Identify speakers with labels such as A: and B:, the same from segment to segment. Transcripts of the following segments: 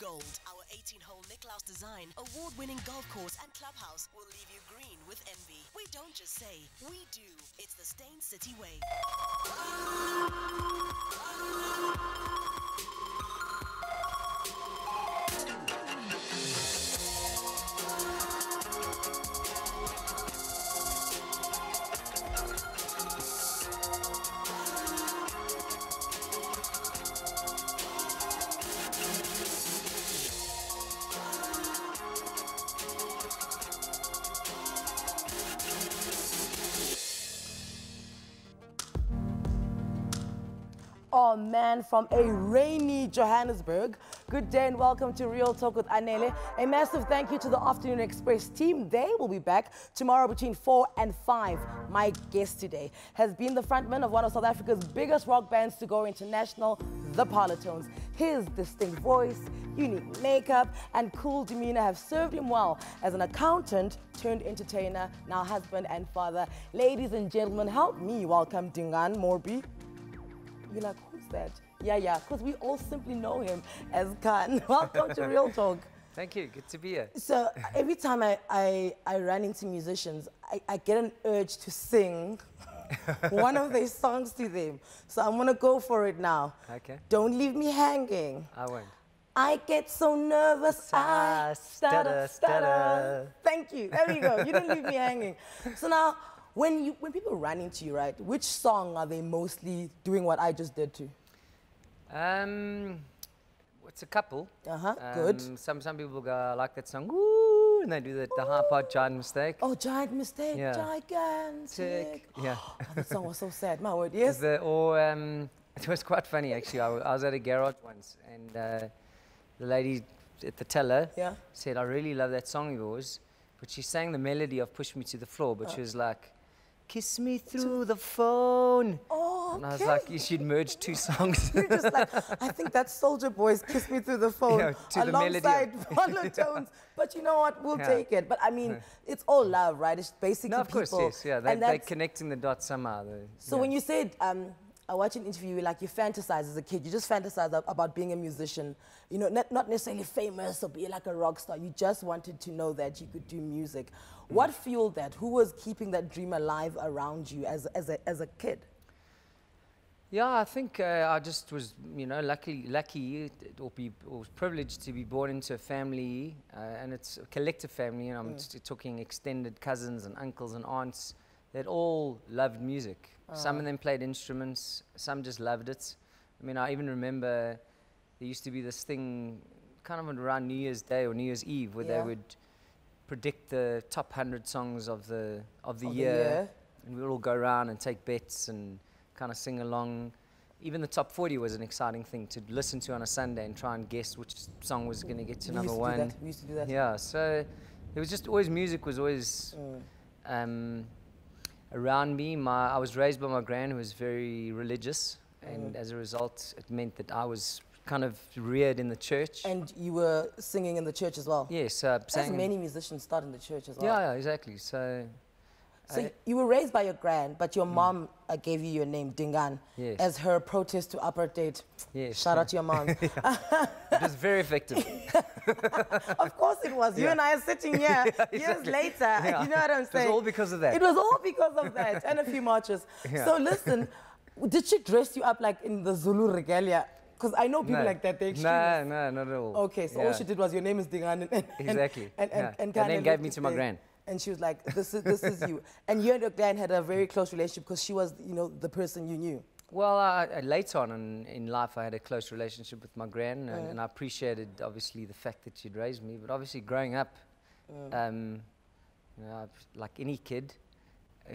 A: gold. Our 18-hole Nicklaus design, award-winning golf course and clubhouse will leave you green with envy. We don't just say, we do. It's the Stain City way.
B: Oh man, from a rainy Johannesburg. Good day and welcome to Real Talk with Anele. A massive thank you to the Afternoon Express team. They will be back tomorrow between 4 and 5. My guest today has been the frontman of one of South Africa's biggest rock bands to go international, the Parlotones. His distinct voice, unique makeup, and cool demeanor have served him well as an accountant turned entertainer, now husband and father. Ladies and gentlemen, help me welcome Kahn Morbee. You're like, who's that? Yeah, because we all simply know him as Kahn. Welcome to Real Talk.
C: Thank you, good to be here.
B: So every time I run into musicians, I get an urge to sing one of their songs to them. So I'm gonna go for it now.
C: Okay.
B: Don't leave me hanging.
C: I won't.
B: I get so nervous, I stutter. Thank you, there we go, you didn't leave me hanging. So now, when people run into you, right, which song are they mostly doing what I just did to?
C: It's a couple.
B: Good.
C: Some people go, I like that song, woo, and they do the high part, Giant Mistake.
B: Oh, Giant Mistake,
C: Yeah.
B: Gigantic.
C: Yeah.
B: Oh, that song was so sad, my word, yes?
C: It was quite funny, actually. I was at a garage once, and the lady at the teller said, I really love that song of yours, but she sang the melody of Push Me to the Floor, but she was like, kiss me through the phone.
B: Oh,
C: and I was like, you should merge two songs.
B: You're just like, I think that's Soldier Boy's Kiss Me Through the Phone,
C: Yeah, to the melody
B: alongside Parlotones. But you know what, we'll take it. But I mean, it's all love, right? It's basically
C: No, of course,
B: people.
C: yes, yeah. They're connecting the dots somehow.
B: So when you said, I watched an interview, like you fantasize as a kid, you just fantasize about being a musician, you know, not necessarily famous or be like a rock star. You just wanted to know that you could do music. What fueled that? Who was keeping that dream alive around you as a kid?
C: Yeah, I think I just was, you know, lucky or privileged to be born into a family, and it's a collective family, and I'm talking extended cousins and uncles and aunts that all loved music. Some of them played instruments, some just loved it. I mean, I even remember there used to be this thing kind of around New Year's Day or New Year's Eve where they would predict the top 100 songs of the year, and we would all go around and take bets and kind of sing along. Even the top 40 was an exciting thing to listen to on a Sunday and try and guess which song was going to get to number one.
B: We used to do that.
C: Yeah, so it was just always, music was always around me. I was raised by my gran, who was very religious, and as a result, it meant that I was kind of reared in the church.
B: And you were singing in the church as well?
C: Yes.
B: As many musicians start in the church as well.
C: Yeah, exactly. So
B: you were raised by your gran, but your mom gave you your name, Kahn, as her protest to apartheid.
C: Yes.
B: Shout out to your mom.
C: It was very effective.
B: Of course it was. You and I are sitting here years later. You know what I'm saying?
C: It was all because of that.
B: It was all because of that, and a few marches. So listen, did she dress you up like in the Zulu regalia? Because I know people like that, they're extremists.
C: No, not at all.
B: Okay, so all she did was, your name is Kahn.
C: Exactly.
B: And
C: then gave me to my gran.
B: And she was like, this is you. And you and your gran had a very close relationship because she was, you know, the person you knew.
C: Well, later on in life, I had a close relationship with my gran, and I appreciated, obviously, the fact that she'd raised me. But obviously, growing up, you know, like any kid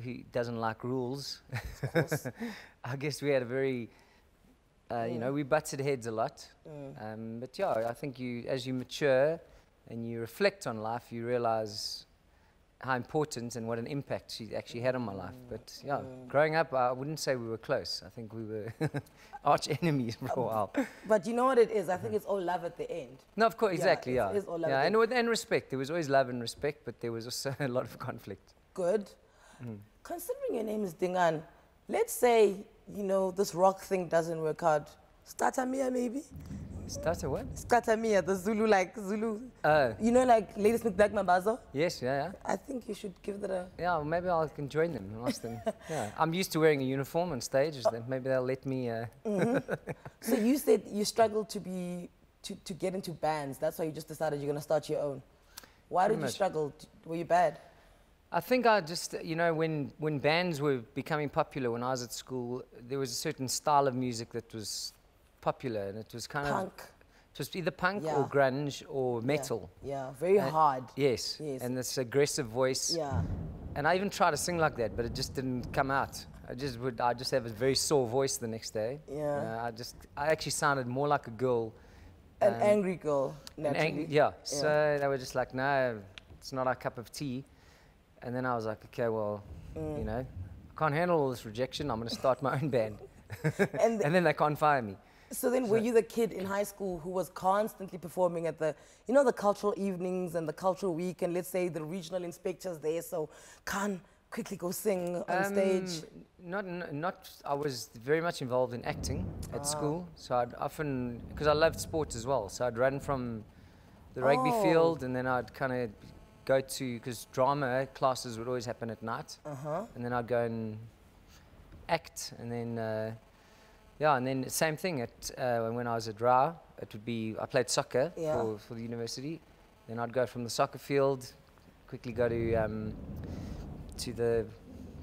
C: who doesn't like rules,
B: of course.
C: I guess we had a very, you know, we butted heads a lot. But yeah, I think as you mature and you reflect on life, you realize how important and what an impact she actually had on my life. But yeah, growing up, I wouldn't say we were close. I think we were arch enemies for a while.
B: But you know what it is? I think it's all love at the end.
C: No, of course, exactly, yeah.
B: It is all love
C: and respect. There was always love and respect, but there was also a lot of conflict.
B: Good. Considering your name is Kahn, let's say, you know, this rock thing doesn't work out. Start a Mia, maybe?
C: Starter what?
B: Skatamia, the Zulu, like Zulu.
C: Oh.
B: You know, like Ladysmith Black Mambazo?
C: Yes, yeah.
B: I think you should give that a...
C: Yeah, well, maybe I can join them and ask them. Yeah, I'm used to wearing a uniform on stage. Maybe they'll let me.
B: So you said you struggled to get into bands. That's why you just decided you're going to start your own. Why did you struggle? Were you bad?
C: I think I just, you know, when bands were becoming popular when I was at school, there was a certain style of music that was popular, and it was kind
B: Punk.
C: of... It was either punk or grunge or metal.
B: Yeah, very hard.
C: Yes, and this aggressive voice.
B: Yeah.
C: And I even tried to sing like that, but it just didn't come out. I just have a very sore voice the next day.
B: Yeah.
C: I actually sounded more like a girl.
B: An angry girl, naturally.
C: So they were just like, no, it's not our cup of tea. And then I was like, okay, well, you know, I can't handle all this rejection. I'm going to start my own band. and then they can't fire me.
B: So then were you the kid in high school who was constantly performing at the, you know, the cultural evenings and the cultural week, and let's say the regional inspectors there, so Kahn, quickly go sing on stage?
C: I was very much involved in acting at school, so I'd often, because I loved sports as well, so I'd run from the rugby field, and then I'd kind of go to, because drama classes would always happen at night, and then I'd go and act, and then and then same thing at when I was at RA, it would be, I played soccer for the university. Then I'd go from the soccer field, quickly go to the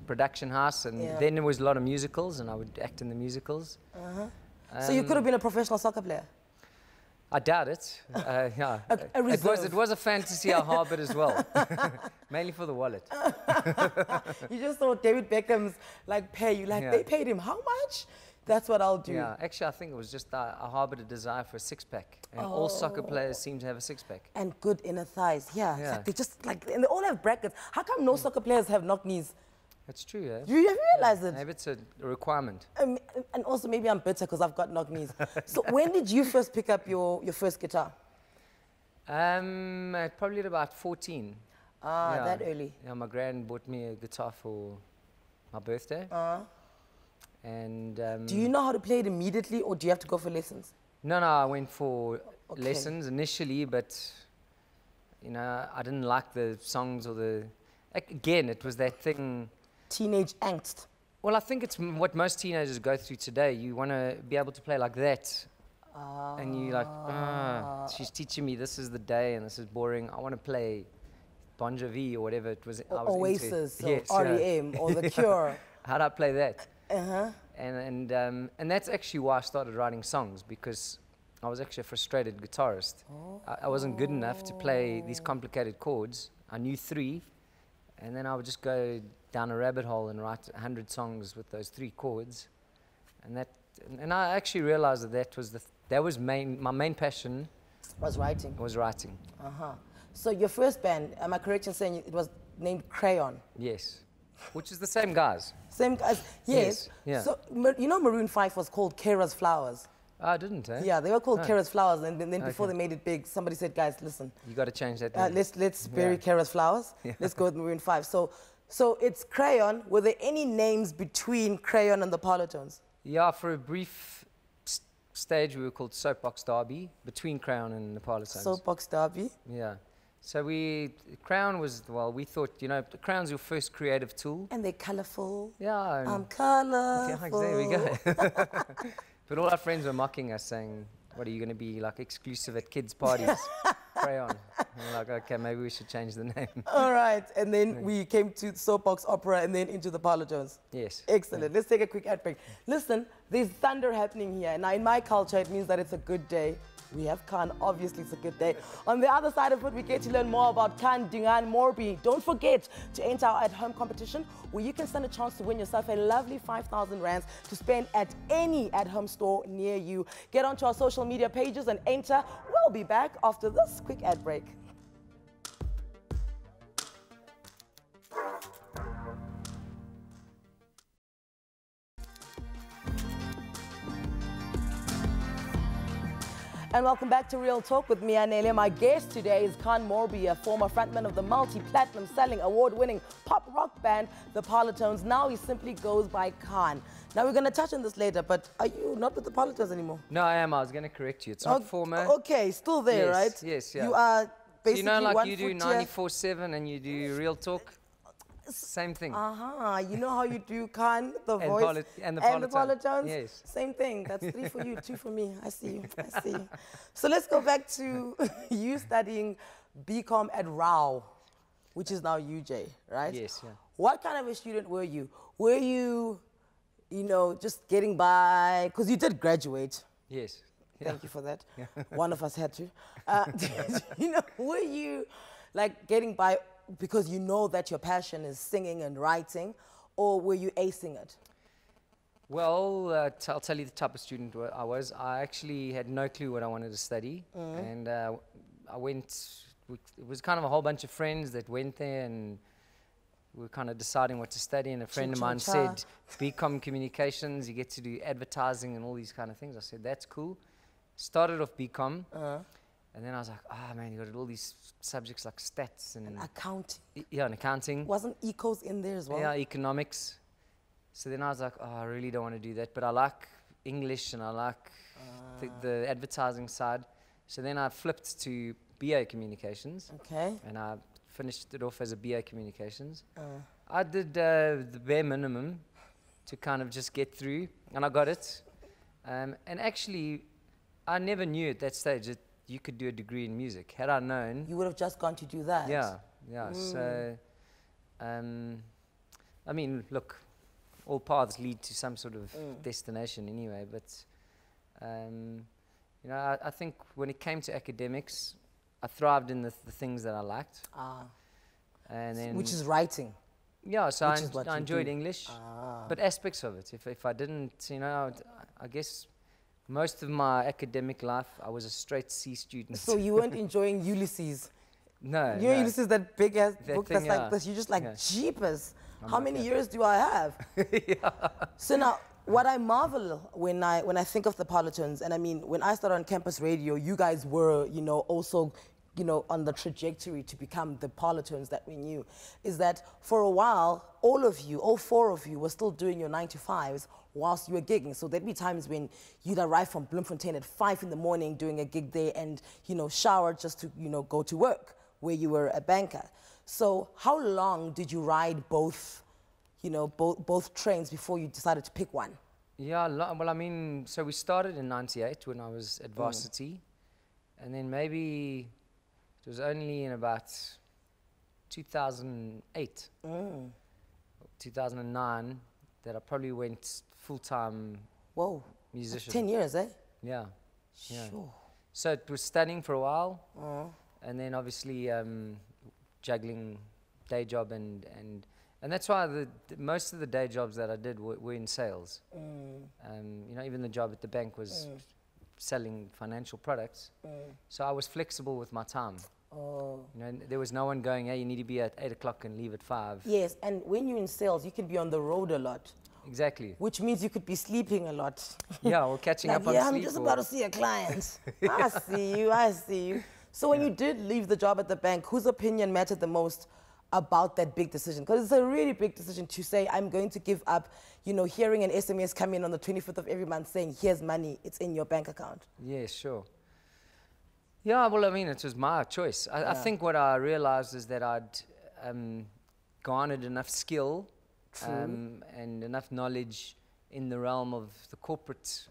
C: production house, and then there was a lot of musicals, and I would act in the musicals.
B: So you could have been a professional soccer player?
C: I doubt it. It was a fantasy I harbored as well, mainly for the wallet.
B: You just thought David Beckham's like pay you, like they paid him how much? That's what I'll do.
C: Yeah, actually, I think it was just I harbored a desire for a six-pack, and all soccer players seem to have a six-pack.
B: And good inner thighs, yeah. Like they just like, and they all have brackets. How come no soccer players have knock knees?
C: That's true, yeah.
B: Do you realize it?
C: Maybe it's a requirement.
B: And also maybe I'm bitter because I've got knock knees. So when did you first pick up your first guitar?
C: Probably at about 14.
B: That early.
C: Yeah, my gran bought me a guitar for my birthday. And
B: do you know how to play it immediately, or do you have to go for lessons?
C: No, I went for lessons initially, but you know, I didn't like the songs or the... Again, it was that thing...
B: Teenage angst.
C: Well, I think it's what most teenagers go through today. You want to be able to play like that. And you're like, she's teaching me this is the day and this is boring. I want to play Bon Jovi or whatever it was. I was
B: Oasis
C: into.
B: or R.E.M. or The Cure.
C: How'd I play that? And that's actually why I started writing songs, because I was actually a frustrated guitarist. I wasn't good enough to play these complicated chords. I knew 3, and then I would just go down a rabbit hole and write 100 songs with those 3 chords. And I actually realized that was my main passion.
B: Was writing.
C: Was writing.
B: So your first band, am I correct in saying it was named Crayon?
C: Yes. Which is the same guys.
B: Same guys, yes.
C: Yeah.
B: So, you know Maroon 5 was called Kera's Flowers?
C: I didn't, eh?
B: Yeah, they were called Kera's Flowers, and then before they made it big, somebody said, guys, listen.
C: You got to change that.
B: Let's bury Kera's Flowers. Let's go with Maroon 5. So it's Crayon. Were there any names between Crayon and the Parlotones?
C: Yeah, for a brief stage, we were called Soapbox Derby, between Crayon and the Parlotones.
B: Soapbox Derby?
C: Yeah. So Crayon was, well, we thought, you know, Crayon's your first creative tool.
B: And they're colorful.
C: Yeah.
B: I'm colorful.
C: Yeah, there we go. But all our friends were mocking us, saying, what, are you going to be like exclusive at kids' parties? Crayon. And we're like, okay, maybe we should change the name.
B: All right. And then we came to Soapbox Opera and then into the Parlotones.
C: Yes.
B: Excellent. Let's take a quick ad break. Listen, there's thunder happening here. Now, in my culture, it means that it's a good day. We have Kahn, obviously it's a good day. On the other side of it, we get to learn more about Kahn Morbee. Don't forget to enter our at-home competition, where you can stand a chance to win yourself a lovely 5,000 rands to spend at any at-home store near you. Get onto our social media pages and enter. We'll be back after this quick ad break. And welcome back to Real Talk with me, Anele. My guest today is Kahn Morbee, a former frontman of the multi-platinum selling, award-winning pop rock band, the Parlotones. Now he simply goes by Kahn. Now we're going to touch on this later, but are you not with the Parlotones anymore?
C: No, I am. I was going to correct you. It's not former.
B: Okay, still there,
C: yes,
B: right?
C: Yes, yeah.
B: You are basically
C: so you know, like
B: one
C: you do 94/7 and you do Real Talk? Same thing.
B: You know how you do Kahn, the
C: And
B: voice,
C: and the
B: Parlotones?
C: Yes.
B: Same thing. That's 3 for you, 2 for me. I see you. I see you. So let's go back to you studying BCom at Rao, which is now UJ, right?
C: Yes, yeah.
B: What kind of a student were you? Were you, you know, just getting by? Because you did graduate.
C: Yes.
B: Thank you for that. Yeah. One of us had to. You know, were you like getting by because you know that your passion is singing and writing, or were you acing it?
C: Well, I'll tell you the type of student I was. I actually had no clue what I wanted to study. And I went, it was kind of a whole bunch of friends that went there, and we were kind of deciding what to study. And a friend of mine said, BCom Communications, you get to do advertising and all these kind of things. I said, that's cool. Started off BCom. And then I was like, oh man, you got all these subjects like stats and
B: accounting.
C: Yeah, and accounting.
B: Wasn't ecos in there as well?
C: Yeah, economics. So then I was like, oh, I really don't want to do that. But I like English and I like the advertising side. So then I flipped to BA Communications.
B: Okay.
C: And I finished it off as a BA Communications. I did the bare minimum to kind of just get through, and I got it. And actually, I never knew at that stage that you could do a degree in music. Had I known,
B: you would have just gone to do that.
C: Yeah, yeah. So, I mean, look, all paths lead to some sort of destination anyway. But you know, I think when it came to academics, I thrived in the things that I liked. And then,
B: which is writing.
C: Yeah, so I enjoyed English, but aspects of it. If I didn't, you know, I guess. Most of my academic life, I was a straight C student.
B: So you weren't enjoying Ulysses?
C: No.
B: You know Ulysses, that big ass book that's like this. You just like, jeepers. How many years do I have?
C: Yeah.
B: So now, what I marvel when I think of the Parlotones, and I mean, when I started on campus radio, you guys were, you know, also, you know, on the trajectory to become the Parlotones that we knew, is that for a while, all of you, all 4 of you, were still doing your 9 to 5s whilst you were gigging. So there'd be times when you'd arrive from Bloemfontein at 5 in the morning doing a gig there and, you know, shower just to, you know, go to work where you were a banker. So how long did you ride both, you know, both trains before you decided to pick one?
C: Yeah, well, I mean, so we started in 98 when I was at varsity. And then maybe it was only in about 2008, 2009, that I probably went full-time musician.
B: 10 years, eh?
C: Yeah. Yeah.
B: Sure.
C: So it was studying for a while, and then obviously juggling day job and that's why most of the day jobs that I did were in sales. You know, even the job at the bank was selling financial products. So I was flexible with my time. You know, there was no one going, hey, you need to be at 8 o'clock and leave at 5.
B: Yes, and when you're in sales, you can be on the road a lot.
C: Exactly.
B: Which means you could be sleeping a lot.
C: Yeah, or catching
B: like,
C: up on sleep.
B: I'm just about to see a client. I see you. So when you did leave the job at the bank, whose opinion mattered the most about that big decision? Because it's a really big decision to say, I'm going to give up, you know, hearing an SMS come in on the 25th of every month saying, here's money, it's in your bank account.
C: Yeah, sure. Yeah, well, I mean, it was my choice. I think what I realized is that I'd garnered enough skill and enough knowledge in the realm of the corporate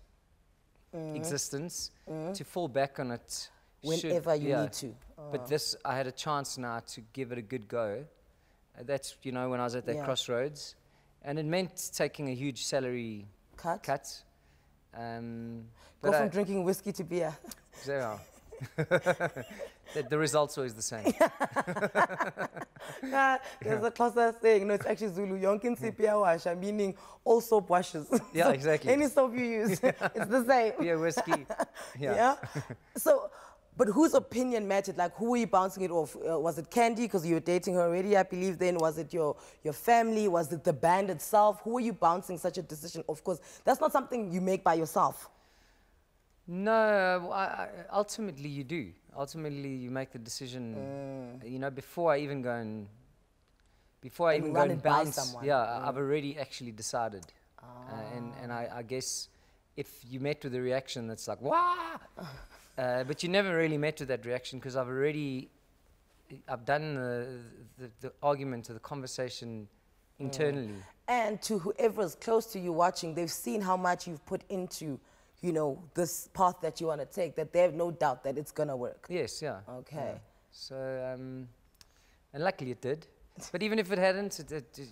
C: existence to fall back on it
B: whenever you need to.
C: But this, I had a chance now to give it a good go. That's, you know, when I was at that crossroads. And it meant taking a huge salary cut.
B: Go from drinking whiskey to beer.
C: Yeah. The result's always the same.
B: There's a Xhosa saying, no, it's actually Zulu, yonke insipho iyawasha, meaning all soap washes.
C: Yeah,
B: so
C: exactly.
B: Any soap you use, it's the same.
C: Yeah, whiskey.
B: Yeah. So, but whose opinion mattered? Like, who were you bouncing it off? Was it Candy, because you were dating her already, I believe then? Was it your family? Was it the band itself? Who were you bouncing such a decision off? Because that's not something you make by yourself.
C: No, ultimately you do. Ultimately, you make the decision. You know, before I even go and bounce.
B: Someone.
C: Yeah, I've already actually decided. And I guess if you met with a reaction that's like wah, but you never really met with that reaction because I've done the argument or the conversation internally.
B: And to whoever's close to you watching, they've seen how much you've put into, you know, this path that you want to take, that they have no doubt that it's going to work.
C: Yes, yeah.
B: Okay.
C: Yeah. So, and luckily it did. But even if it hadn't,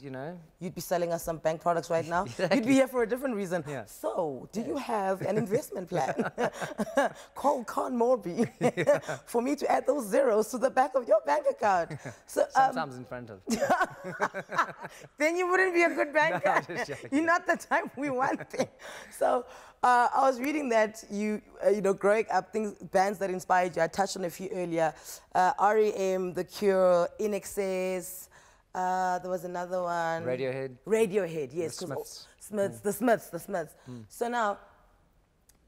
C: you know.
B: You'd be selling us some bank products right now.
C: Exactly.
B: You'd be here for a different reason.
C: Yeah.
B: So, do you have an investment plan? Call Kahn Morbee for me to add those zeros to the back of your bank account. So,
C: sometimes in front of.
B: Then you wouldn't be a good banker.
C: No, just joking.
B: You're not the type we want. So, I was reading that you know, growing up, bands that inspired you. I touched on a few earlier. REM, The Cure, In Excess. There was another one.
C: Radiohead,
B: yes.
C: The Smiths.
B: The Smiths. So now,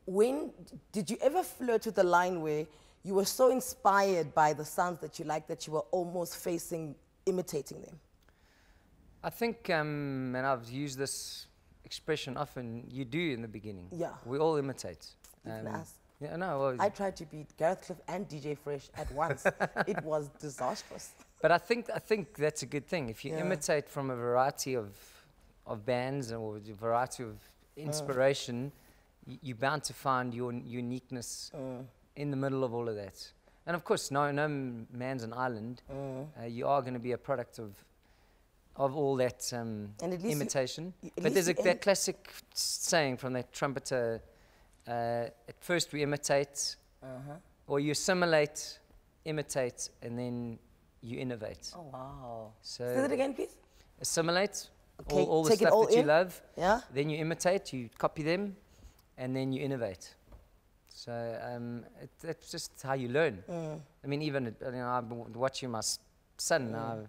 B: when did you ever flirt with the line where you were so inspired by the sounds that you liked that you were almost imitating them?
C: I think, and I've used this expression often, you do in the beginning.
B: Yeah.
C: We all imitate.
B: Even us.
C: Yeah, no. Well,
B: I tried to beat Gareth Cliff and DJ Fresh at once. It was disastrous.
C: But I think that's a good thing. If you imitate from a variety of bands or a variety of inspiration, you're bound to find your uniqueness in the middle of all of that. And of course, no man's an island. You are going to be a product of all that imitation. But there's that classic saying from that trumpeter, at first we imitate, or you assimilate, imitate, and then you innovate.
B: Oh, wow.
C: So
B: say that again, please.
C: Assimilate
B: Okay,
C: all the stuff that you love.
B: Yeah.
C: Then you imitate, you copy them, and then you innovate. So that's just how you learn. I mean, even I've been watching my son now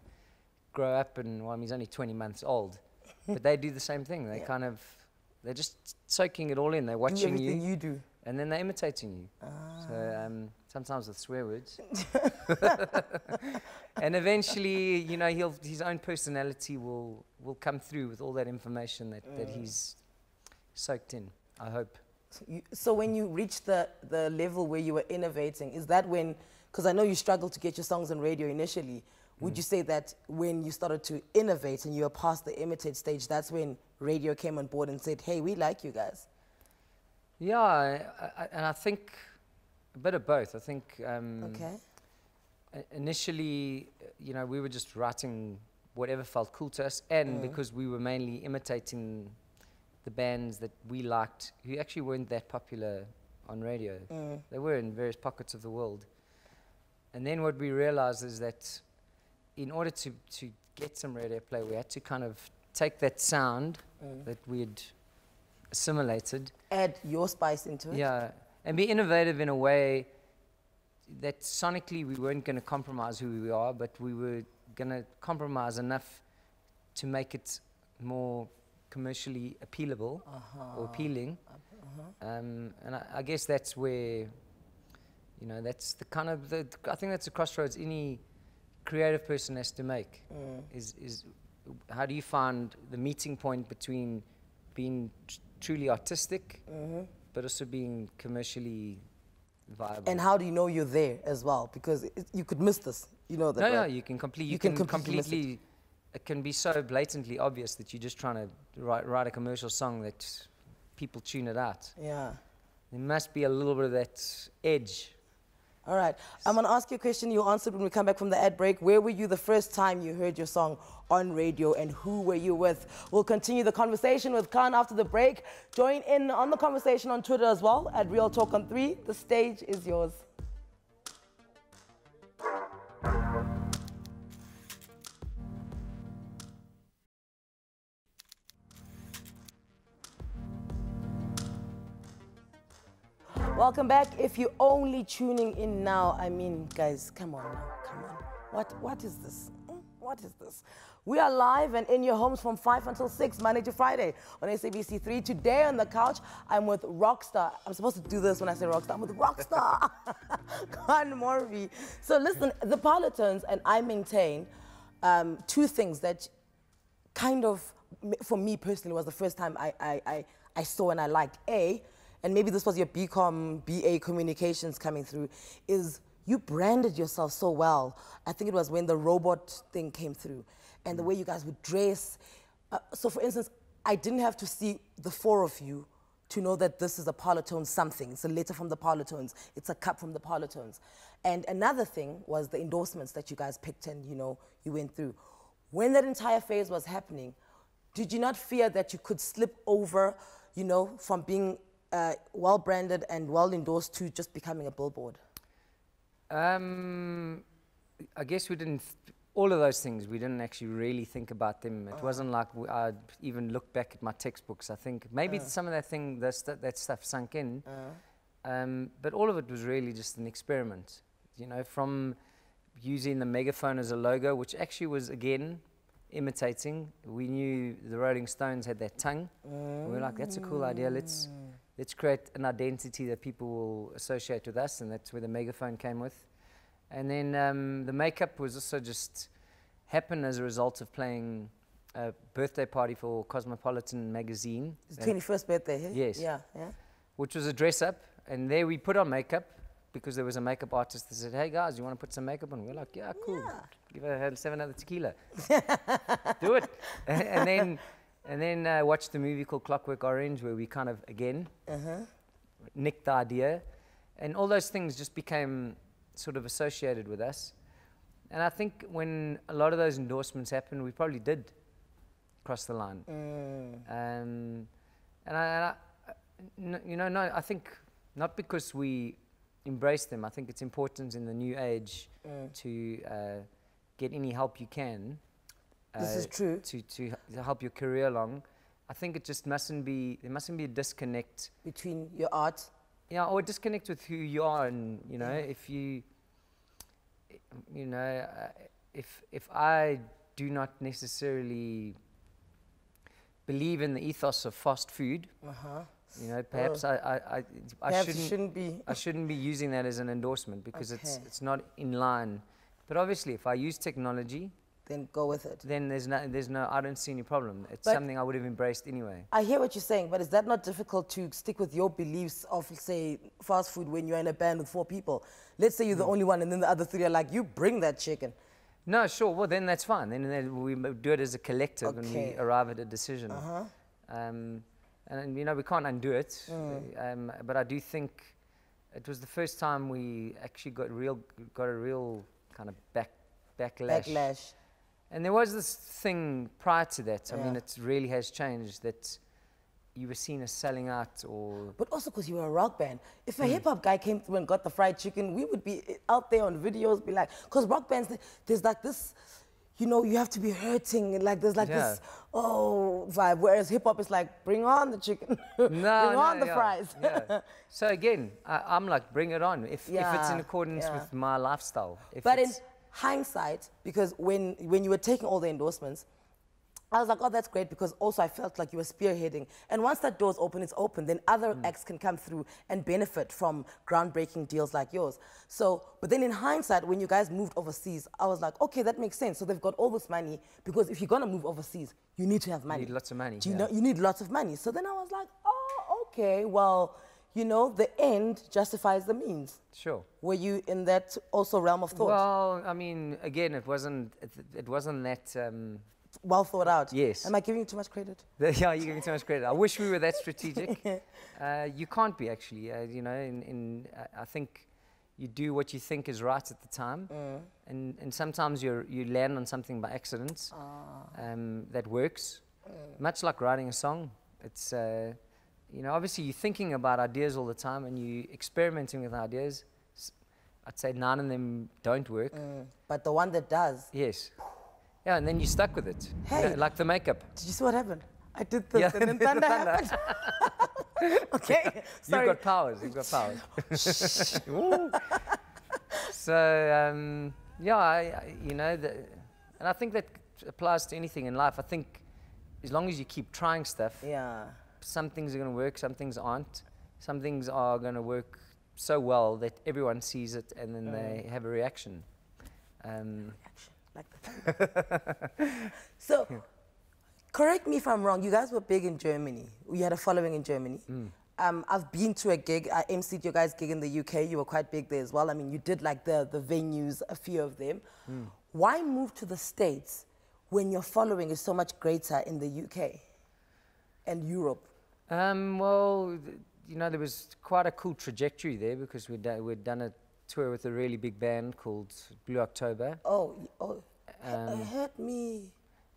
C: grow up, and he's only 20 months old, but they do the same thing. They they're just soaking it all in. They're watching
B: everything you do.
C: And then they're imitating you. So sometimes with swear words. And eventually, you know, his own personality will come through with all that information that he's soaked in, I hope.
B: So when you reached the level where you were innovating, is that when, because I know you struggled to get your songs on radio initially, would you say that when you started to innovate and you were past the imitate stage, that's when radio came on board and said, hey, we like you guys?
C: Yeah, and I think a bit of both. I think initially, you know, we were just writing whatever felt cool to us, and because we were mainly imitating the bands that we liked, who actually weren't that popular on radio. They were in various pockets of the world. And then what we realized is that in order to get some radio play, we had to kind of take that sound that we had assimilated.
B: Add your spice into it.
C: Yeah, and be innovative in a way that sonically we weren't going to compromise who we are, but we were going to compromise enough to make it more commercially appealable or appealing. And I guess that's where, you know, that's the kind of, I think that's the crossroads any creative person has to make, is how do you find the meeting point between being truly artistic, but also being commercially viable.
B: And how do you know you're there as well? Because you could miss this, you know that.
C: No,
B: right?
C: no, you can completely. It can be so blatantly obvious that you're just trying to write a commercial song that people tune it out.
B: Yeah.
C: There must be a little bit of that edge.
B: All right. I'm going to ask you a question you answered when we come back from the ad break. Where were you the first time you heard your song on radio, and who were you with? We'll continue the conversation with Kahn after the break. Join in on the conversation on Twitter as well, at Real Talk on 3. The stage is yours. Welcome back. If you're only tuning in now, I mean, guys, come on now, come on. What is this? what is this? We are live and in your homes from 5 until 6, Monday to Friday on SABC3. Today on the couch, I'm with rockstar. I'm supposed to do this when I say rockstar. I'm with rockstar, Kahn Morbee. So listen, the Parlotones and I maintain two things that kind of, for me personally, was the first time I saw and I liked. And maybe this was your BCom, BA communications coming through, is you branded yourself so well. I think it was when the robot thing came through and the way you guys would dress. So for instance, I didn't have to see the four of you to know that this is a Parlotone something. It's a letter from the Parlotones. It's a cup from the Parlotones. And another thing was the endorsements that you guys picked and, you know, you went through. When that entire phase was happening, did you not fear that you could slip over, you know, from being well branded and well endorsed to just becoming a billboard?
C: I guess we didn't, all of those things, we didn't actually really think about them. It wasn't like I'd even look back at my textbooks. I think maybe some of that stuff sunk in, but all of it was really just an experiment. You know, from using the megaphone as a logo, which actually was, again, imitating. We knew the Rolling Stones had that tongue. And we were like, that's a cool idea. Let's create an identity that people will associate with us, and that's where the megaphone came with. And then the makeup was also just happened as a result of playing a birthday party for Cosmopolitan magazine.
B: His 21st birthday, hey?
C: Yes.
B: Yeah, yeah.
C: Which was a dress up, and there we put on makeup because there was a makeup artist that said, hey guys, you want to put some makeup on? We're like, yeah, cool.
B: Yeah.
C: Give her 7 other tequila. Do it. And then watched the movie called Clockwork Orange, where we kind of, again, nicked the idea. And all those things just became sort of associated with us. And I think when a lot of those endorsements happened, we probably did cross the line. I think not because we embrace them. I think it's important in the new age to get any help you can.
B: This is true.
C: To help your career along. I think it just mustn't be, there mustn't be a disconnect.
B: Between your art?
C: Yeah, or a disconnect with who you are, and, you know, if you, you know, if I do not necessarily believe in the ethos of fast food, you know, perhaps I shouldn't be using that as an endorsement, because it's not in line. But obviously, if I use technology,
B: then go with it.
C: Then there's no, I don't see any problem. It's something I would have embraced anyway.
B: I hear what you're saying, but is that not difficult to stick with your beliefs of, say, fast food when you're in a band with 4 people? Let's say you're the only one and then the other 3 are like, you bring that chicken.
C: No, sure, well then that's fine. Then we do it as a collective and we arrive at a decision. And you know, we can't undo it. But I do think it was the first time we actually got a real kind of backlash. And there was this thing prior to that. I mean, it really has changed, that you were seen as selling out, or... But
B: also because you were a rock band. If a hip-hop guy came through and got the fried chicken, we would be out there on videos, be like... Because rock bands, there's like this, you know, you have to be hurting, and like there's like this, vibe. Whereas hip-hop is like, bring on the chicken, bring on the fries.
C: So again, I'm like, bring it on, if it's in accordance with my lifestyle.
B: But in hindsight, because when you were taking all the endorsements, I was like, oh, that's great, because also I felt like you were spearheading. And once that door's open, it's open, then other acts can come through and benefit from groundbreaking deals like yours. So, but then in hindsight, when you guys moved overseas, I was like, okay, that makes sense. So they've got all this money, because if you're gonna move overseas, you need to have money.
C: You need lots of money.
B: You need lots of money. So then I was like, oh, okay, well, you know, the end justifies the means.
C: Sure.
B: Were you in that also realm of thought?
C: Well, I mean, again, it wasn't that...
B: well thought out.
C: Yes.
B: Am I giving you too much credit?
C: Yeah, you're giving too much credit. I wish we were that strategic. You can't be, actually. You know, I think you do what you think is right at the time. And sometimes you land on something by accident that works. Much like writing a song. It's... you know, obviously you're thinking about ideas all the time and you're experimenting with ideas. I'd say none of them don't work.
B: But the one that does.
C: Yes. Yeah, and then you're stuck with it.
B: Hey.
C: You know, like the makeup.
B: Did you see what happened? I did this and then thunder happened. Okay, sorry.
C: You've got powers, So, yeah, you know, And I think that applies to anything in life. I think as long as you keep trying stuff,
B: Yeah.
C: some things are going to work, some things aren't. Some things are going to work so well that everyone sees it and then they have a reaction.
B: Like the So, correct me if I'm wrong. You guys were big in Germany. You had a following in Germany. I've been to a gig. I emceed your guys' gig in the UK. You were quite big there as well. I mean, you did like the venues, a few of them. Why move to the States when your following is so much greater in the UK and Europe?
C: Well, you know, there was quite a cool trajectory there because we'd done a tour with a really big band called Blue October.
B: Hurt me.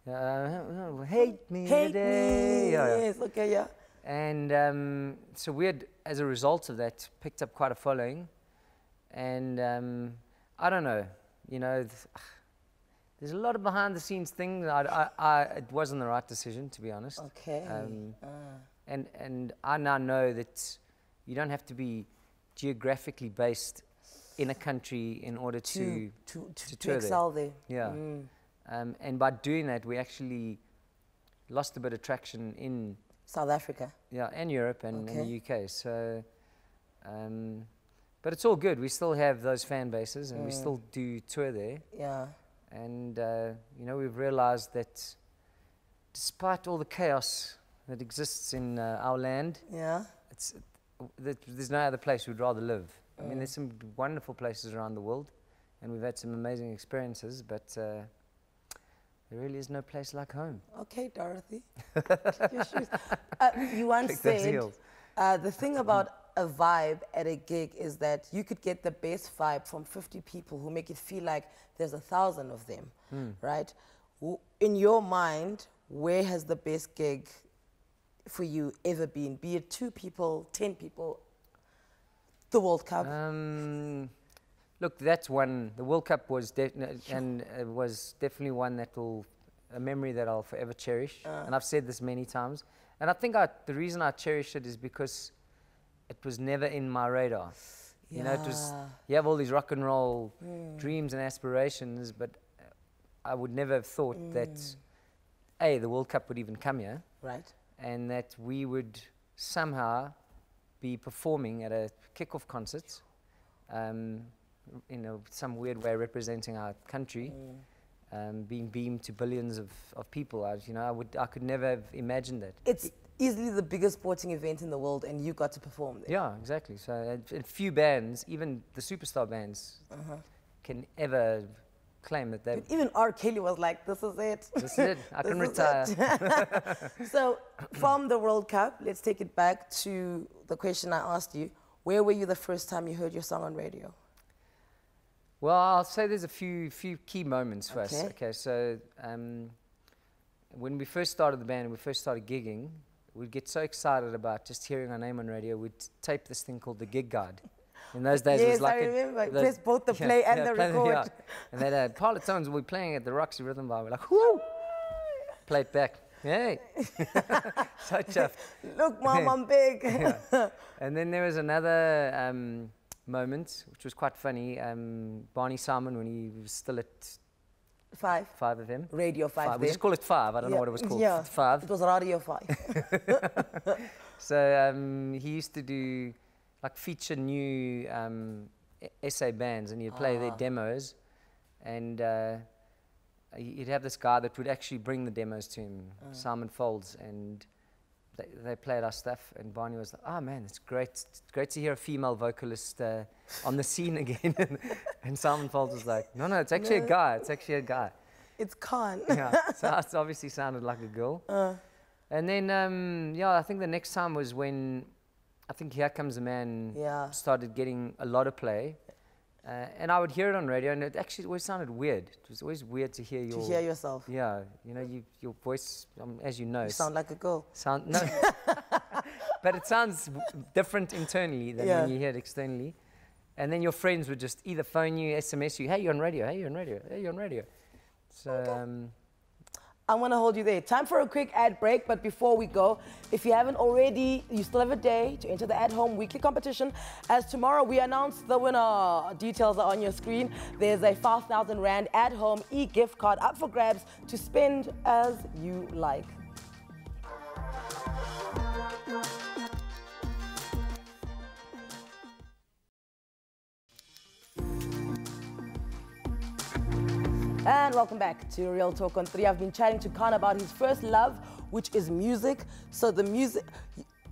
C: Hate me
B: Hate
C: today.
B: me.
C: Yeah.
B: Yes, okay, yeah.
C: And so we had, as a result of that, picked up quite a following. And I don't know, you know, there's a lot of behind-the-scenes things. It wasn't the right decision, to be honest.
B: Okay.
C: And I now know that you don't have to be geographically based in a country in order to tour
B: excel there.
C: Yeah. And by doing that, we actually lost a bit of traction in
B: South Africa.
C: Yeah, and Europe and the UK. So, but it's all good. We still have those fan bases, and we still do tour there.
B: Yeah.
C: And you know, we've realized that despite all the chaos that exists in our land, there's no other place we'd rather live. I mean, there's some wonderful places around the world, and we've had some amazing experiences, but there really is no place like home.
B: Okay, Dorothy. Click your shoes. You once said the thing about a vibe at a gig is that you could get the best vibe from 50 people who make it feel like there's 1,000 of them, right? In your mind, where has the best gig for you ever been? Be it 2 people, 10 people, the World Cup?
C: Look, that's one. The World Cup was was definitely one a memory that I'll forever cherish. And I've said this many times. And I think the reason I cherish it is because it was never in my radar. You know, you have all these rock and roll dreams and aspirations, but I would never have thought that, A, the World Cup would even come here.
B: Right.
C: And that we would somehow be performing at a kickoff concert, you know, some weird way representing our country, being beamed to billions of people. I could never have imagined that.
B: It's easily the biggest sporting event in the world, and you got to perform there.
C: Yeah, exactly. So a few bands, even the superstar bands, can ever claim that they...
B: Even R. Kelly was like, this is it.
C: This is it. I can retire.
B: So from the World Cup, let's take it back to the question I asked you. Where were you the first time you heard your song on radio?
C: Well, I'll say there's a few key moments for us. Okay, so when we first started the band and we first started gigging, we'd get so excited about just hearing our name on radio, we'd tape this thing called the gig guide. In those days, it was like
B: I remember. Press both the play and the record.
C: Yeah. And then Parlotones would be playing at the Roxy Rhythm Bar. We're like, whoo! Play it back. Hey! So chuffed.
B: Look, Mom, I'm big.
C: Yeah. And then there was another moment, which was quite funny. Barney Simon, when he was still at
B: 5
C: of him.
B: Radio 5.
C: We just call it 5. I don't know what it was called.
B: Yeah,
C: 5.
B: It was Radio 5.
C: So he used to do like feature new SA bands, and he'd play their demos, and he'd have this guy that would actually bring the demos to him, Simon Folds, and they played our stuff, and Barney was like, oh man, it's great to hear a female vocalist on the scene again. And Simon Folds was like, no, it's actually a guy,
B: It's Kahn.
C: Yeah, so it obviously sounded like a girl. And then, I think the next time was when I think Here Comes the Man started getting a lot of play. And I would hear it on radio, and it actually always sounded weird. It was always weird to hear
B: yourself.
C: Yeah, you know, your voice, as you know.
B: You sound like a girl.
C: No. But it sounds different internally than when you hear it externally. And then your friends would just either phone you, SMS you, hey, you're on radio, hey, you're on radio, hey, you're on radio. So,
B: I'm going to hold you there. Time for a quick ad break, but before we go, if you haven't already, you still have a day to enter the at-home weekly competition. As tomorrow we announce the winner. Details are on your screen. There's a 5,000 Rand at-home e-gift card up for grabs to spend as you like. And welcome back to Real Talk on 3. I've been chatting to Kahn about his first love, which is music. So the music,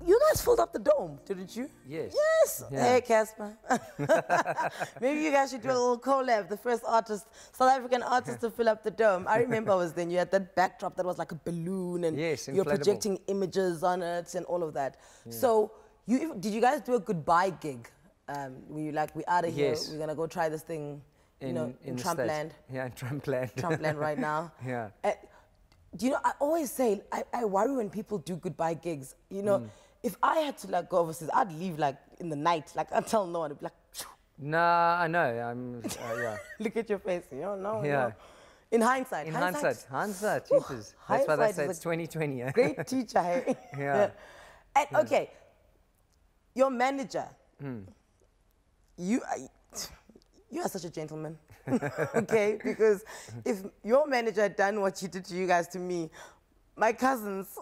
B: you guys filled up the dome, didn't you?
C: Yes.
B: Yes.
C: Yeah.
B: Hey, Casper. Maybe you guys should do a little collab, the first artist, South African artist to fill up the dome. I remember I was then, you had that backdrop that was like a balloon and
C: yes,
B: you're
C: inflatable.
B: projecting images on it and all of that. Yeah. So did you guys do a goodbye gig? Were you like, we're out of here, we're going to go try this thing? In Trumpland.
C: Yeah, in Trumpland.
B: Trumpland right now.
C: Yeah.
B: Do you know, I always say, I worry when people do goodbye gigs. You know, if I had to like go overseas, I'd leave like in the night. Like, I'd tell no one. I'd be like, phew.
C: Nah, I know. Yeah.
B: Look at your face. You don't know.
C: Yeah.
B: No. In hindsight.
C: Hindsight, jeepers. That's why they say it's 2020. Yeah.
B: Great teacher, hey?
C: Yeah.
B: And, okay, your manager, you are such a gentleman, okay? Because if your manager had done what she did to you guys to me, my cousins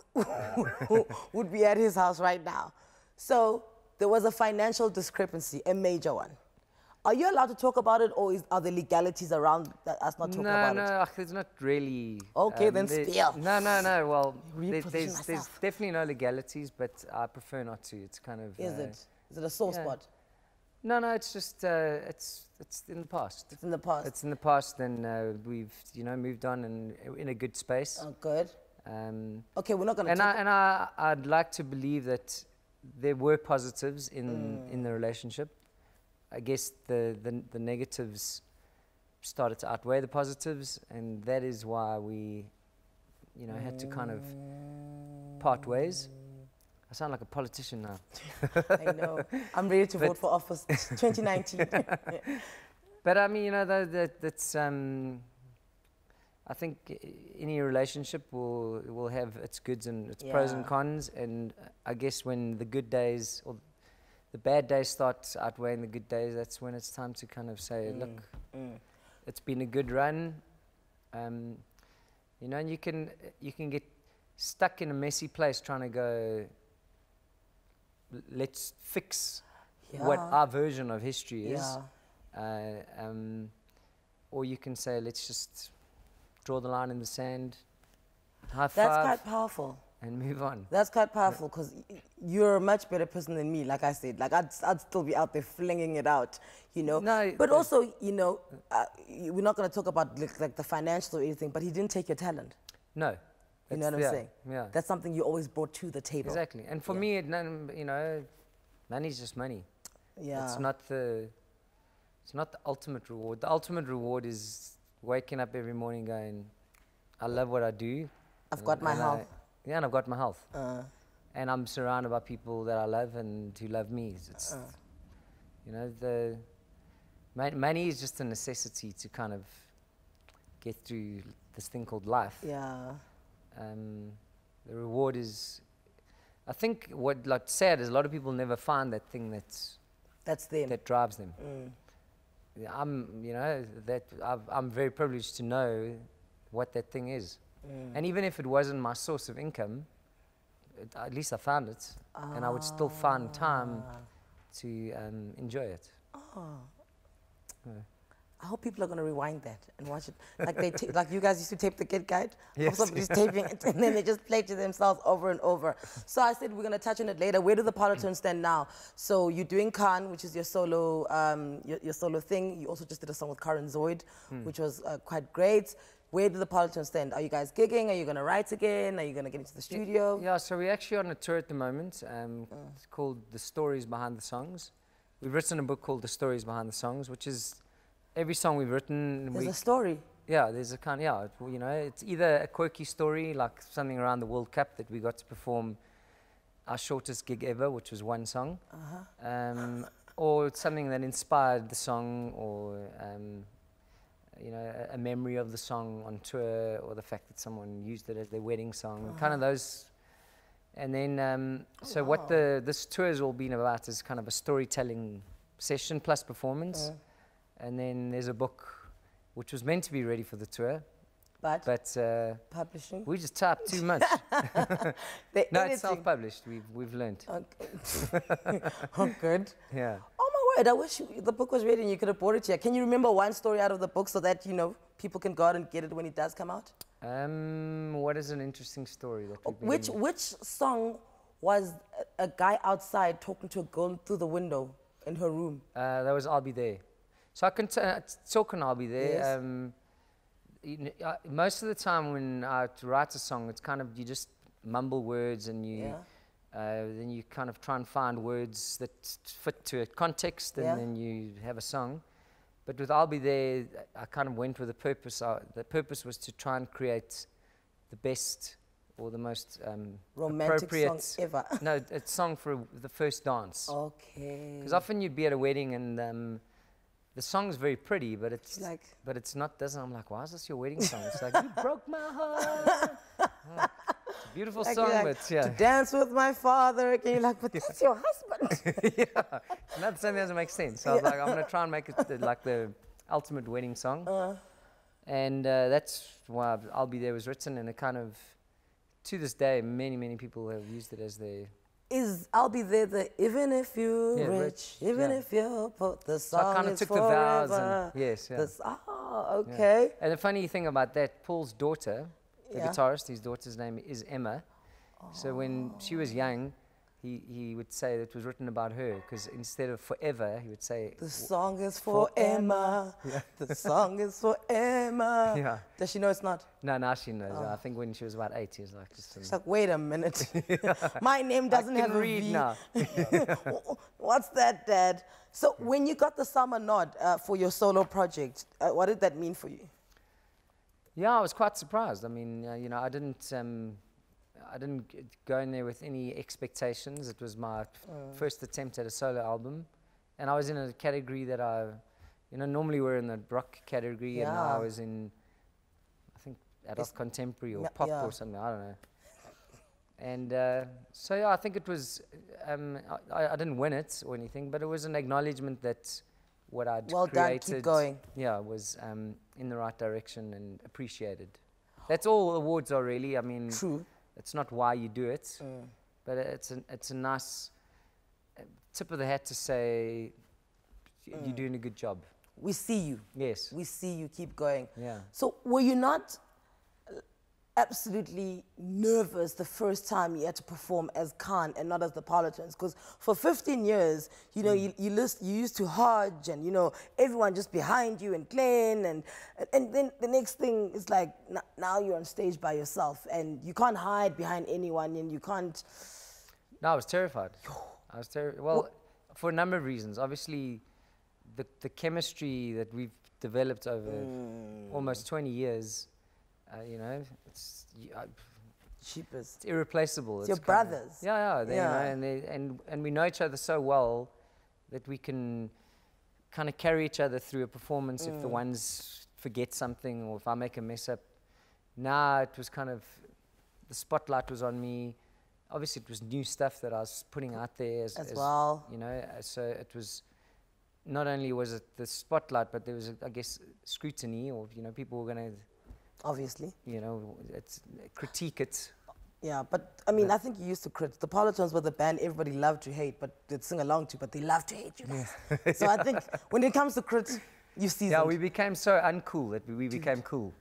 B: would be at his house right now. So there was a financial discrepancy, a major one. Are you allowed to talk about it, or are there legalities around us not talking about it?
C: No, there's not really.
B: Okay, then spill.
C: No. Well, there's definitely no legalities, but I prefer not to. It's kind of.
B: Is it a sore spot?
C: No, it's just it's in the past.
B: It's in the past.
C: It's in the past, and we've moved on and in a good space.
B: Oh, good. Okay, we're not going to.
C: And I'd like to believe that there were positives in the relationship. I guess the negatives started to outweigh the positives, and that is why we, had to kind of part ways. I sound like a politician now.
B: I know. I'm ready to vote for office 2019.
C: But I mean, that's. I think any relationship will have its goods and its pros and cons, and I guess when the good days or the bad days start outweighing the good days, that's when it's time to kind of say, look, it's been a good run. And you can get stuck in a messy place trying to go, let's fix what our version of history is. Or you can say, let's just draw the line in the sand, high five.
B: That's quite powerful.
C: And move on.
B: That's quite powerful, because you're a much better person than me, like I said. Like, I'd still be out there flinging it out, No, but also, we're not going to talk about like the financial or anything, but he didn't take your talent.
C: No.
B: You know what I'm saying?
C: Yeah.
B: That's something you always brought to the table.
C: Exactly. And for me, money's just money.
B: Yeah.
C: It's not the ultimate reward. The ultimate reward is waking up every morning going, I love what I do.
B: I've got my health.
C: And I've got my health. And I'm surrounded by people that I love and who love me. It's, the money is just a necessity to kind of get through this thing called life.
B: Yeah.
C: The reward is, I think what's sad is a lot of people never find that thing
B: that's them.
C: That drives them. I'm very privileged to know what that thing is. And even if it wasn't my source of income, at least I found it, and I would still find time to enjoy it.
B: I hope people are going to rewind that and watch it. Like like you guys used to tape the Kid Guide.
C: Yes.
B: Somebody's taping it, and then they just play it to themselves over and over. So I said we're going to touch on it later. Where do the Parlotones stand now? So you're doing Kahn, which is your solo your solo thing. You also just did a song with Karen Zoid, which was quite great. Where do the Parlotones stand? Are you guys gigging? Are you going to write again? Are you going to get into the studio?
C: Yeah, so we're actually on a tour at the moment. It's called The Stories Behind the Songs. We've written a book called The Stories Behind the Songs, which is every song we've written.
B: There's a story.
C: Yeah, there's a kind of, it's either a quirky story, like something around the World Cup that we got to perform our shortest gig ever, which was one song. Or it's something that inspired the song, or you know, a memory of the song on tour, or the fact that someone used it as their wedding song, kind of those. And then, so what this tour has all been about is kind of a storytelling session plus performance. And then there's a book which was meant to be ready for the tour. But
B: publishing?
C: We just typed too much. No, it's self-published. We've learned.
B: Okay. Oh, good.
C: Yeah.
B: Oh my word! I wish the book was ready and you could have brought it here. Can you remember one story out of the book so that you know people can go out and get it when it does come out?
C: What is an interesting story that
B: which song was a guy outside talking to a girl through the window in her room?
C: That was I'll Be There. So I can talk on I'll Be There.
B: Yes.
C: You know, most of the time when I write a song, it's kind of, you just mumble words and you then you kind of try and find words that fit to a context, and then you have a song. But with I'll Be There, I kind of went with a purpose. The purpose was to try and create the best or the most
B: romantic
C: appropriate
B: song ever.
C: No, a song for the first dance.
B: Okay.
C: Because often you'd be at a wedding and the song's very pretty, but it's
B: like,
C: but it's not. I'm like, why is this your wedding song? It's like, you broke my heart. It's a beautiful song, but
B: to dance with my father. And you're like, but that's your husband.
C: Yeah, not something that doesn't make sense. So I was like, I'm gonna try and make it like the ultimate wedding song, and that's why I'll Be There was written. And it kind of, to this day, many people have used it as their.
B: Is I'll Be There the even if you're rich, even if you're poor, the song
C: so I kind of took
B: forever.
C: the vows and yes,
B: okay.
C: Yeah. And the funny thing about that, Paul's daughter, the guitarist, his daughter's name is Emma. So when she was young, he would say that it was written about her, because instead of forever, he would say,
B: the song is for Emma.
C: Yeah.
B: The song is for Emma.
C: Yeah.
B: Does she know it's not?
C: No, now she knows. I think when she was about 8, he was like,
B: she's like, wait a minute. My name doesn't have a
C: read
B: V.
C: now.
B: What's that, Dad? So when you got the summer nod for your solo project, what did that mean for you?
C: Yeah, I was quite surprised. I mean, you know, I didn't go in there with any expectations. It was my first attempt at a solo album, and I was in a category that normally we're in the rock category, and I was in, I think, adult contemporary or pop or something. I don't know. And so yeah, I think it was. I didn't win it or anything, but it was an acknowledgement that what I'd created,
B: done, keep going.
C: Yeah, was in the right direction and appreciated. That's all awards are really. I mean,
B: true.
C: It's not why you do it, but it's a nice tip of the hat to say you're doing a good job.
B: We see you.
C: Yes.
B: We see you keep going.
C: Yeah.
B: So were you not absolutely nervous the first time you had to perform as Kahn and not as the Parlotones? Because for 15 years, you know, you used to Hodge and, you know, everyone just behind you and Glenn and then the next thing is like, now you're on stage by yourself and you can't hide behind anyone and you can't...
C: No, I was terrified. I was terrified. Well, for a number of reasons. Obviously, the chemistry that we've developed over almost 20 years, you know, it's
B: cheapest.
C: It's irreplaceable.
B: It's your brothers.
C: You know, and we know each other so well that we can kind of carry each other through a performance if the ones forget something or if I make a mess up. Now it was kind of, the spotlight was on me. Obviously it was new stuff that I was putting out there as
B: well.
C: You know, so it was, not only was it the spotlight, but there was, I guess, scrutiny, or, you know, people were going to,
B: obviously,
C: you know, critique it.
B: Yeah, but I mean, I think you used to crit. The Parlotones were the band everybody loved to hate, but they'd sing along to, but they loved to hate you guys. So I think when it comes to crit, you see.
C: Yeah, we became so uncool that we became cool.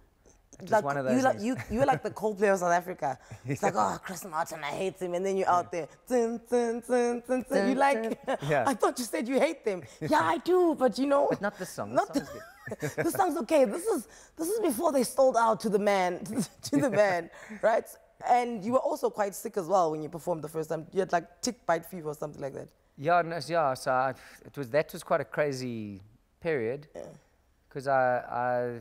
C: It was one of those
B: you were like the Coldplay of South Africa. It's like, oh, Chris Martin, I hate him. And then you're out there. Dun, dun, dun, dun, dun. You like, I thought you said you hate them. Yeah, I do, but you know.
C: But not this song. This song's good.
B: This song's okay. This is before they sold out to the band, right? And you were also quite sick as well when you performed the first time. You had like tick bite fever or something like that.
C: Yeah, yeah. So that was quite a crazy period, because I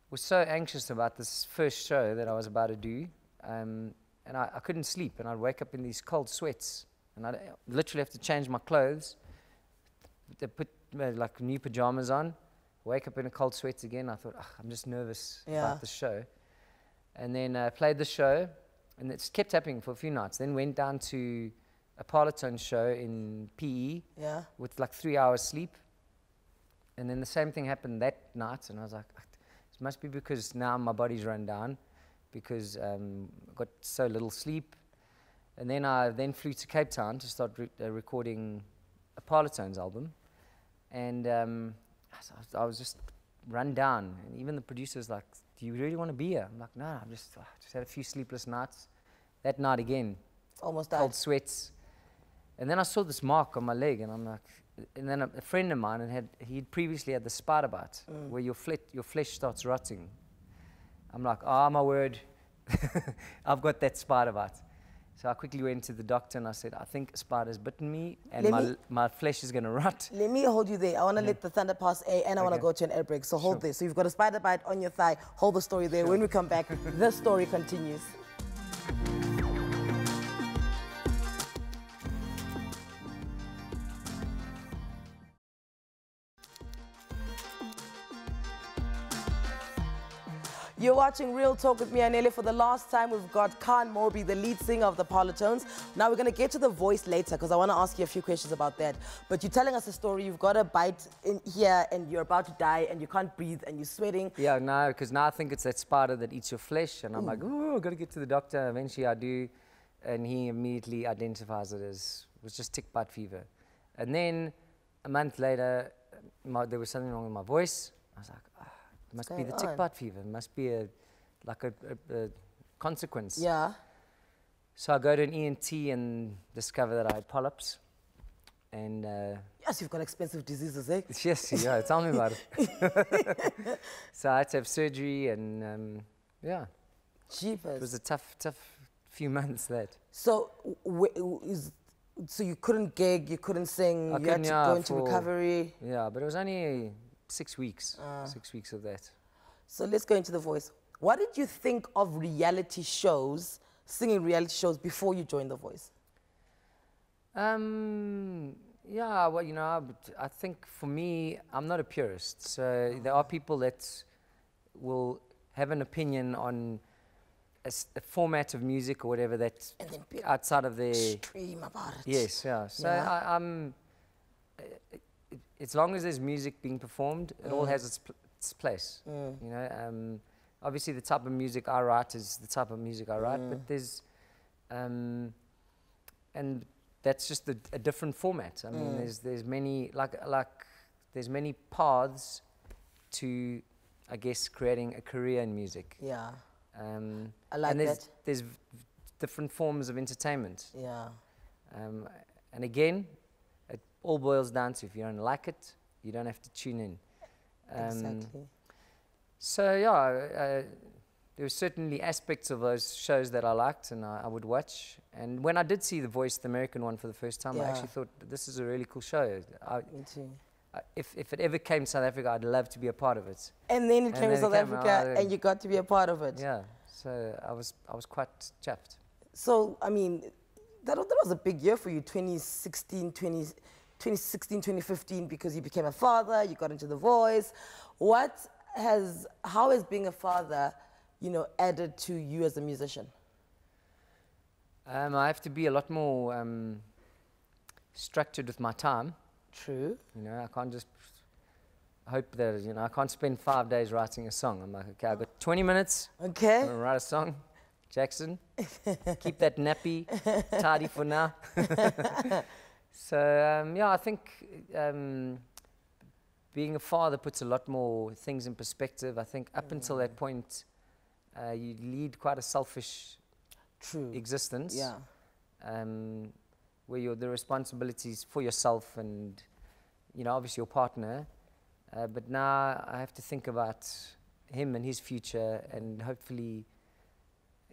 C: was so anxious about this first show that I was about to do, and I couldn't sleep, and I'd wake up in these cold sweats, and I'd literally have to change my clothes, put like new pajamas on, wake up in a cold sweat again. I thought, I'm just nervous
B: Yeah.
C: about the show. And then played the show, and it's kept happening for a few nights. Then went down to a Parlotones show in PE
B: Yeah.
C: with like 3 hours sleep. And then the same thing happened that night, and I was like, it must be because now my body's run down because I got so little sleep. And then I flew to Cape Town to start recording a Parlotones album. And I was just run down. And even the producer's like, do you really want to be here? I'm like, no, I just had a few sleepless nights. That night again,
B: Almost died.
C: cold sweats. And then I saw this mark on my leg, and I'm like, and then a friend of mine, he'd previously had the spider bite, where your flesh starts rotting. I'm like, oh my word, I've got that spider bite. So I quickly went to the doctor and I said, I think a spider's bitten me and my flesh is going to rot.
B: Let me hold you there. I want to let the thunder pass and I want to go to an air break. So hold this. So you've got a spider bite on your thigh. Hold the story there. When we come back, the story continues. You're watching Real Talk with me, Anele. For the last time, we've got Kahn Morbee, the lead singer of the Parlotones. Now, we're going to get to the voice later because I want to ask you a few questions about that. But you're telling us a story. You've got a bite in here and you're about to die and you can't breathe and you're sweating.
C: Yeah, no, because now I think it's that spider that eats your flesh. And I'm like, oh, I've got to get to the doctor. Eventually, I do. And he immediately identifies it as, it was just tick bite fever. And then a month later, there was something wrong with my voice. I was like, it must be the tick bite fever. It must be a consequence.
B: Yeah.
C: So I go to an ENT and discover that I had polyps. And
B: yes, you've got expensive diseases, eh?
C: yes, yeah, tell me about it. So I had to have surgery, and yeah.
B: Jeepers.
C: It was a tough few months, that.
B: So, so you couldn't gig, you couldn't sing, you had to go into recovery.
C: Yeah, but it was only 6 weeks, 6 weeks of that.
B: So let's go into the voice. What did you think of reality shows, singing reality shows, before you joined The Voice?
C: Yeah, well, you know, I think for me, I'm not a purist. So there are people that will have an opinion on a format of music or whatever that's outside of their...
B: Stream about it.
C: Yes, yeah. So I'm... as long as there's music being performed, it all has its place. You know, obviously the type of music I write is the type of music I write, but there's, and that's just a different format. I mean, there's many there's many paths to, I guess, creating a career in music.
B: Yeah. I like that.
C: There's different forms of entertainment.
B: Yeah.
C: And again, it all boils down to, if you don't like it, you don't have to tune in.
B: Exactly.
C: So yeah, there were certainly aspects of those shows that I liked and I would watch. And when I did see The Voice, the American one, for the first time, I actually thought, this is a really cool show.
B: Me too.
C: If it ever came to South Africa, I'd love to be a part of it.
B: And then it came to South Africa and you got to be a part of it.
C: Yeah, so I was quite chuffed.
B: So, I mean, that was a big year for you, 2016, 2015, because you became a father, you got into The Voice. How has being a father, you know, added to you as a musician?
C: I have to be a lot more structured with my time.
B: True.
C: You know, I can't just hope that, you know, I can't spend 5 days writing a song. I'm like, okay, I've got 20 minutes. Okay. I'm gonna write a song. Jackson, keep that nappy tidy for now. So, yeah, I think being a father puts a lot more things in perspective. I think up until that point, you lead quite a selfish existence. Yeah. Where the responsibilities for yourself and, you know, obviously your partner. But now I have to think about him and his future and hopefully,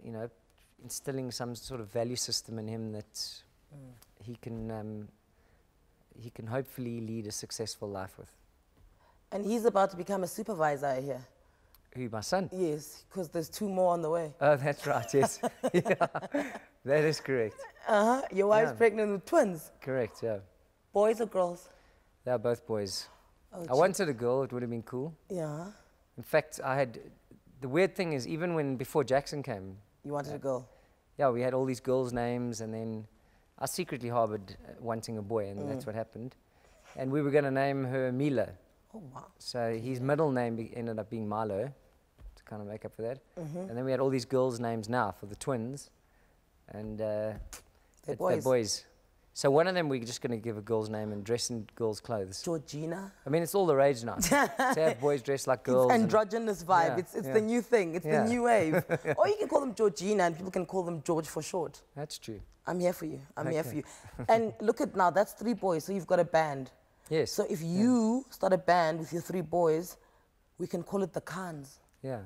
C: you know, instilling some sort of value system in him that he can hopefully lead a successful life with.
B: And he's about to become a supervisor, I hear.
C: Who, my son?
B: Yes, because there's 2 more on the way.
C: Oh, that's right, yes. Yeah, that is correct.
B: Your wife's pregnant with twins?
C: Correct, yeah.
B: Boys or girls?
C: They're both boys.
B: Oh,
C: I wanted a girl. It would have been cool.
B: Yeah.
C: In fact, the weird thing is, even before Jackson came.
B: You wanted a girl?
C: Yeah, we had all these girls' names, and then I secretly harbored wanting a boy, and that's what happened. And we were going to name her Milo.
B: Oh, wow.
C: So his middle name ended up being Milo, to kind of make up for that. And then we had all these girls' names now for the twins, and they're boys. So one of them we're just going to give a girl's name and dress in girls' clothes.
B: Georgina.
C: I mean, it's all the rage now. To have boys dressed like girls.
B: It's androgynous vibe.
C: Yeah,
B: It's the new thing. It's the new wave. Or you can call them Georgina, and people can call them George for short.
C: That's true.
B: I'm here for you. I'm here for you. And look at now, that's 3 boys, so you've got a band.
C: Yes.
B: So if you start a band with your 3 boys, we can call it the Kahns.
C: Yeah.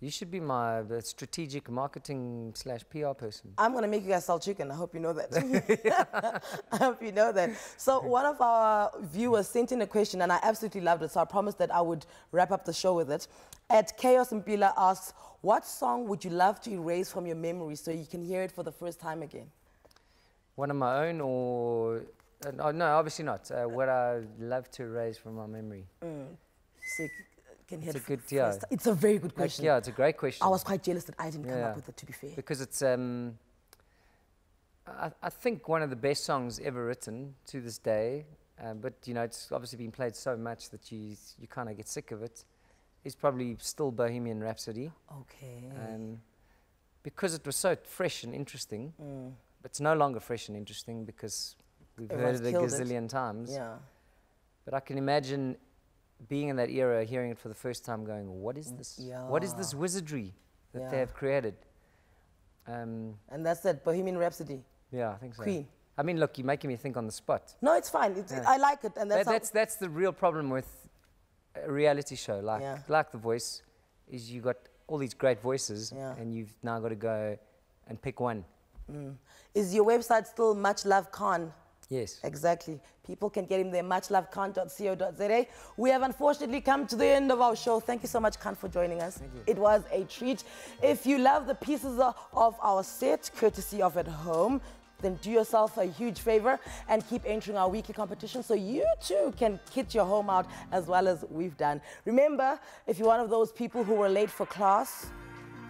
C: You should be my strategic marketing / PR person.
B: I'm going to make you guys sell chicken. I hope you know that. I hope you know that. So one of our viewers sent in a question, and I absolutely loved it, so I promised that I would wrap up the show with it. At Chaos Mpila asks, what song would you love to erase from your memory so you can hear it for the first time again?
C: One of my own, or... no, obviously not. What I love to erase from my memory.
B: Sick.
C: It's a good, yeah.
B: It's a very good question.
C: Yeah, it's a great question.
B: I was quite jealous that I didn't come up with it, to be fair.
C: Because it's, I think one of the best songs ever written to this day, but you know, it's obviously been played so much that you kind of get sick of it, is probably still Bohemian Rhapsody.
B: Okay.
C: Because it was so fresh and interesting, but it's no longer fresh and interesting because we've heard it a gazillion times.
B: Yeah.
C: But I can imagine being in that era, hearing it for the first time, going, what is this?
B: Yeah.
C: What is this wizardry that they have created?
B: And that's that, Bohemian Rhapsody.
C: Yeah, I think so.
B: Queen.
C: I mean, look, you're making me think on the spot.
B: No, it's fine. I like it. And
C: that's the real problem with a reality show. Like The Voice, is you got all these great voices, and you've now got to go and pick one.
B: Is your website still Much Love Kahn?
C: Yes.
B: Exactly. People can get him there, muchlovekahn.co.za. We have unfortunately come to the end of our show. Thank you so much, Kahn, for joining us.
C: Thank you.
B: It was a treat. If you love the pieces of our set, courtesy of At Home, then do yourself a huge favor and keep entering our weekly competition so you too can kit your home out as well as we've done. Remember, if you're one of those people who were late for class,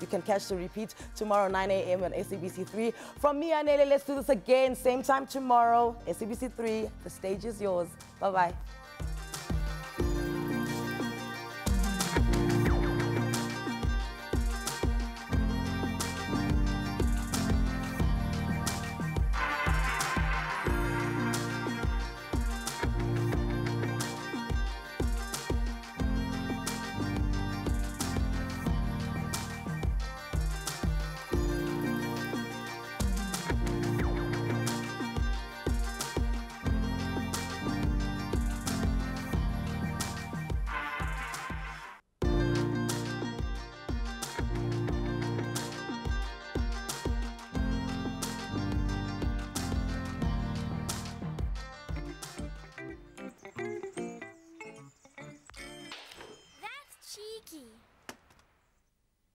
B: you can catch the repeat tomorrow 9 a.m. on SABC3. From me, Anele, let's do this again. Same time tomorrow, SABC3. The stage is yours. Bye-bye.